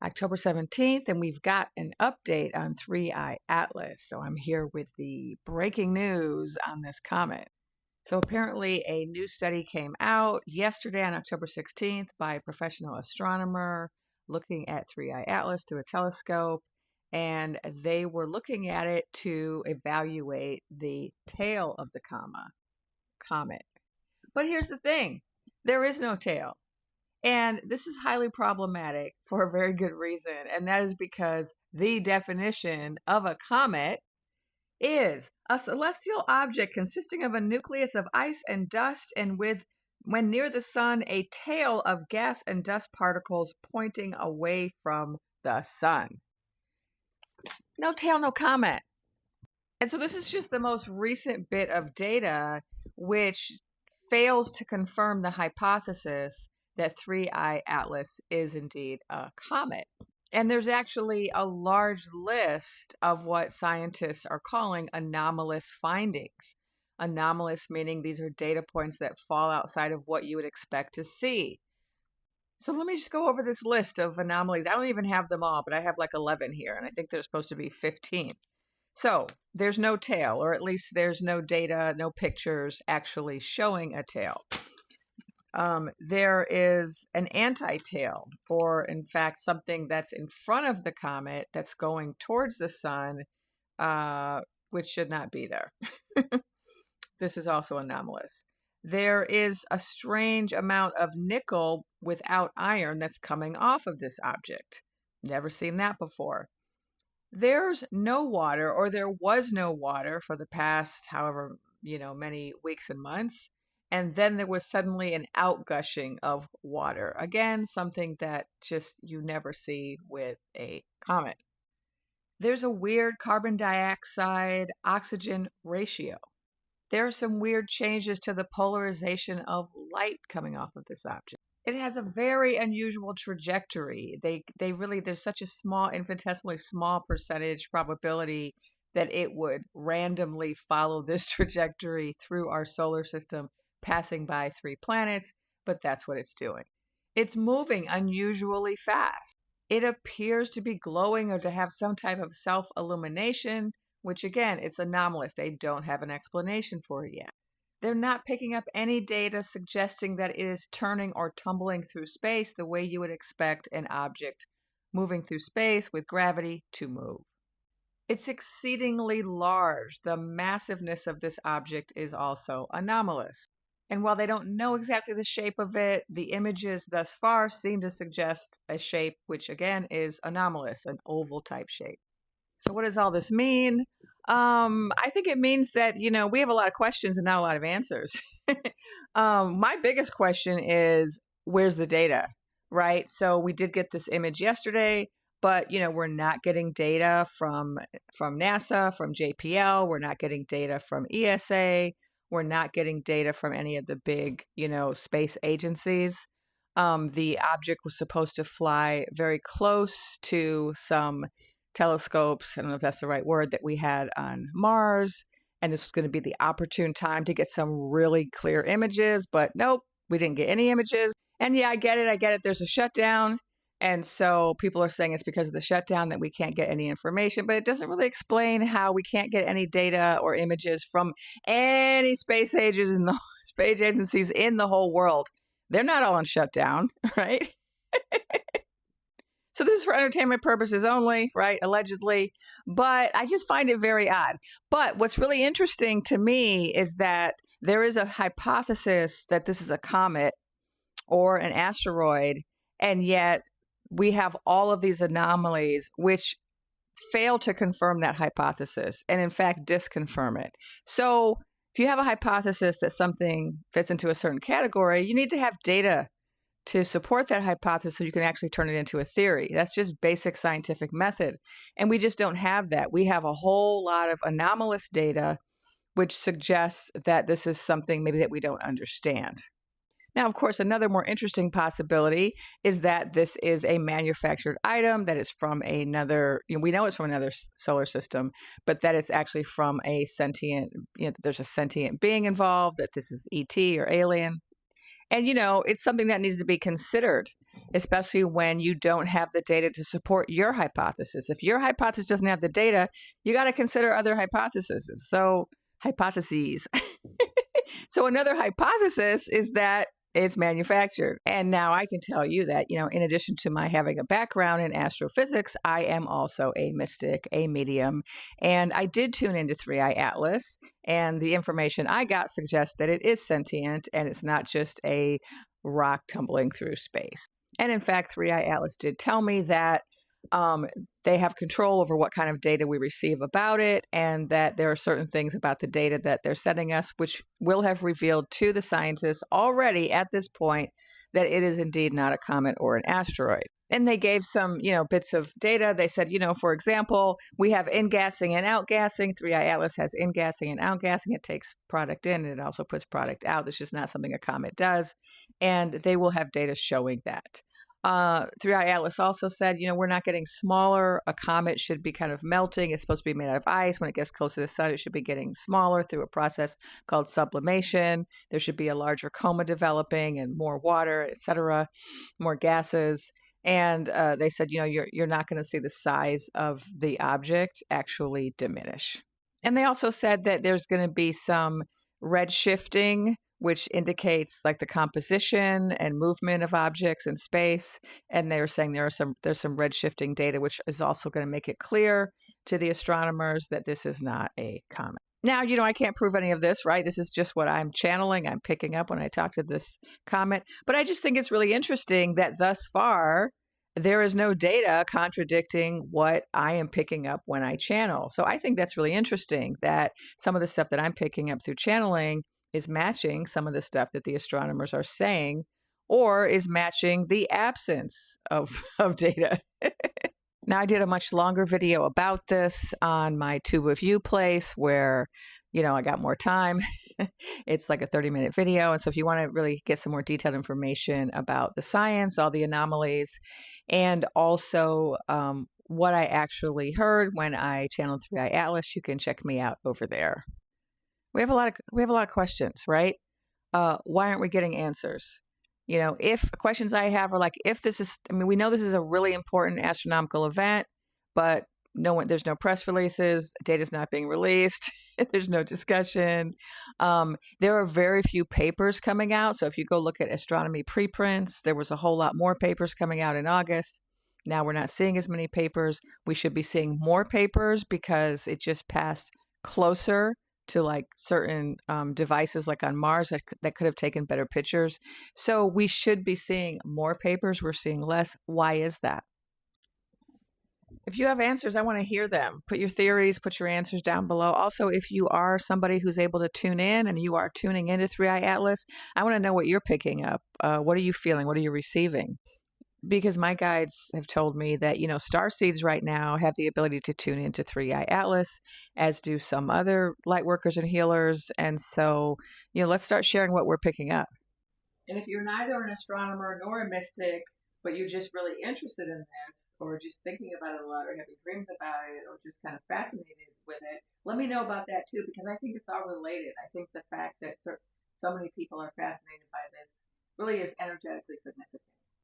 October 17th, and we've got an update on 3I Atlas. So I'm here with the breaking news on this comet. So apparently a new study came out yesterday on October 16th by a professional astronomer looking at 3I Atlas through a telescope, and they were looking at it to evaluate the tail of the comet. But here's the thing, there is no tail. And this is highly problematic for a very good reason. And that is because the definition of a comet is a celestial object consisting of a nucleus of ice and dust, and with, when near the sun, a tail of gas and dust particles pointing away from the sun. No tail, no comet. And so this is just the most recent bit of data which fails to confirm the hypothesis that 3I Atlas is indeed a comet. And there's actually a large list of what scientists are calling anomalous findings. Anomalous meaning these are data points that fall outside of what you would expect to see. So let me just go over this list of anomalies. I don't even have them all, but I have like 11 here, and I think there's supposed to be 15. So there's no tail, or at least there's no data, no pictures actually showing a tail. There is an anti-tail, or in fact something that's in front of the comet that's going towards the sun, which should not be there. This is also anomalous. There is a strange amount of nickel without iron that's coming off of this object. Never seen that before. There's no water, or there was no water for the past however many weeks and months. And then there was suddenly an outgushing of water. Again, something that just you never see with a comet. There's a weird carbon dioxide oxygen ratio. There are some weird changes to the polarization of light coming off of this object. It has a very unusual trajectory. There's such a small, infinitesimally small percentage probability that it would randomly follow this trajectory through our solar system, passing by 3 planets, but that's what it's doing. It's moving unusually fast. It appears to be glowing or to have some type of self-illumination, which again, it's anomalous. They don't have an explanation for it yet. They're not picking up any data suggesting that it is turning or tumbling through space the way you would expect an object moving through space with gravity to move. It's exceedingly large. The massiveness of this object is also anomalous. And while they don't know exactly the shape of it, the images thus far seem to suggest a shape which, again, is anomalous, an oval type shape. So what does all this mean? I think it means that, we have a lot of questions and not a lot of answers. My biggest question is, where's the data, right? So we did get this image yesterday, but, we're not getting data from NASA, from JPL. We're not getting data from ESA. We're not getting data from any of the big, space agencies. The object was supposed to fly very close to some telescopes, I don't know if that's the right word, that we had on Mars. And this was going to be the opportune time to get some really clear images. But nope, we didn't get any images. And yeah, I get it. There's a shutdown. And so people are saying it's because of the shutdown that we can't get any information, but it doesn't really explain how we can't get any data or images from any space agencies in the whole world. They're not all on shutdown, right? So this is for entertainment purposes only, right? Allegedly. But I just find it very odd. But what's really interesting to me is that there is a hypothesis that this is a comet or an asteroid, and yet we have all of these anomalies which fail to confirm that hypothesis and in fact disconfirm it. So if you have a hypothesis that something fits into a certain category, you need to have data to support that hypothesis so you can actually turn it into a theory. That's just basic scientific method. And we just don't have that. We have a whole lot of anomalous data which suggests that this is something maybe that we don't understand. Now, of course, another more interesting possibility is that this is a manufactured item that is from another, we know it's from another solar system, but that it's actually from a sentient, there's a sentient being involved, that this is ET or alien. And, it's something that needs to be considered, especially when you don't have the data to support your hypothesis. If your hypothesis doesn't have the data, you got to consider other hypotheses. Hypotheses. So another hypothesis is that it's manufactured. And now I can tell you that, in addition to my having a background in astrophysics, I am also a mystic, a medium. And I did tune into 3i Atlas. And the information I got suggests that it is sentient and it's not just a rock tumbling through space. And in fact, 3i Atlas did tell me that they have control over what kind of data we receive about it, and that there are certain things about the data that they're sending us which will have revealed to the scientists already at this point that it is indeed not a comet or an asteroid. And they gave some, bits of data. They said, for example, we have in-gassing and out-gassing. 3i Atlas has in-gassing and out-gassing. It takes product in and it also puts product out. That's just not something a comet does. And they will have data showing that. 3i Atlas also said, we're not getting smaller. A comet should be kind of melting. It's supposed to be made out of ice. When it gets close to the sun, it should be getting smaller through a process called sublimation. There should be a larger coma developing and more water, etc., more gases. And they said, you're not going to see the size of the object actually diminish. And they also said that there's going to be some red shifting, which indicates like the composition and movement of objects in space. And they were saying there's some red shifting data, which is also going to make it clear to the astronomers that this is not a comet. Now, I can't prove any of this, right? This is just what I'm channeling, I'm picking up when I talk to this comet. But I just think it's really interesting that thus far, there is no data contradicting what I am picking up when I channel. So I think that's really interesting that some of the stuff that I'm picking up through channeling is matching some of the stuff that the astronomers are saying, or is matching the absence of data. Now, I did a much longer video about this on my Tube of You place where, I got more time. It's like a 30-minute video. And so if you want to really get some more detailed information about the science, all the anomalies, and also what I actually heard when I channeled 3i Atlas, you can check me out over there. We have a lot of questions, right? Why aren't we getting answers? If questions I have are like, if this is, we know this is a really important astronomical event, but there's no press releases, data's not being released, there's no discussion. There are very few papers coming out. So if you go look at astronomy preprints, there was a whole lot more papers coming out in August. Now we're not seeing as many papers. We should be seeing more papers because it just passed closer to like certain devices like on Mars that could have taken better pictures. So we should be seeing more papers. We're seeing less. Why is that? If you have answers, I want to hear them. Put your theories, put your answers down below. Also, if you are somebody who's able to tune in and you are tuning into 3i Atlas, I want to know what you're picking up. What are you feeling? What are you receiving? Because my guides have told me that, starseeds right now have the ability to tune into 3i Atlas, as do some other light workers and healers. And so, let's start sharing what we're picking up. And if you're neither an astronomer nor a mystic, but you're just really interested in this, or just thinking about it a lot, or having dreams about it, or just kind of fascinated with it, let me know about that too, because I think it's all related. I think the fact that so many people are fascinated by this really is energetically significant.